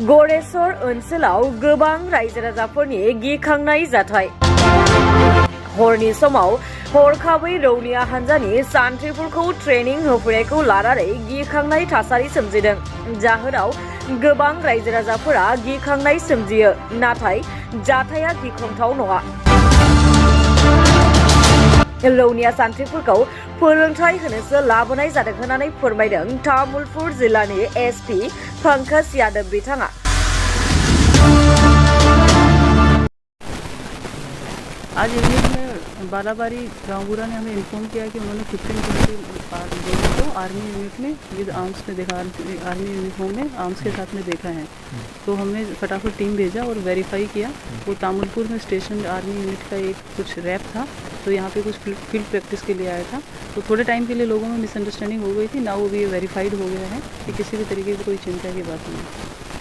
गरेस्वर ओनसोलाव गोबां रायजो राजाफोरनि गिखांनाय जाथाय। हरनि समाव हरखाबै रौनिया हान्जानि सान्थ्रिफोरखौ ट्रेनिं होफैनायखौ लानानै गिखांनाय थासारि सोमजिदों। जाहोनाव गोबां रायजो राजाफोरा गिखांनाय सोमजियो, नाथाय जाथाया गिख्रंथाव नङा। रौनिया सान्थ्रिफोरखौ फोरोंथाय होनोसो लाबोनाय जादों होननानै फोरमायदों तामुलपुर जिल्लानि एसपी पंकज यादव बिथाङा। आज इवनिंग में बाराबारी गांवबुरा ने हमें इन्फॉर्म किया कि उन्होंने 15-20 को आर्मी यूनिट में विद आर्म्स में देखा, आर्मी यूनिफॉर्म में आर्म्स के साथ में देखा है। तो हमने फटाफट टीम भेजा और वेरीफाई किया। वो तामुलपुर में स्टेशन आर्मी यूनिट का एक कुछ रैप था, तो यहाँ पे कुछ फील्ड प्रैक्टिस के लिए आया था। तो थोड़े टाइम के लिए लोगों में मिसअंडरस्टैंडिंग हो गई थी ना, वो भी वेरीफाइड हो गया है कि किसी भी तरीके की कोई चिंता की बात नहीं है।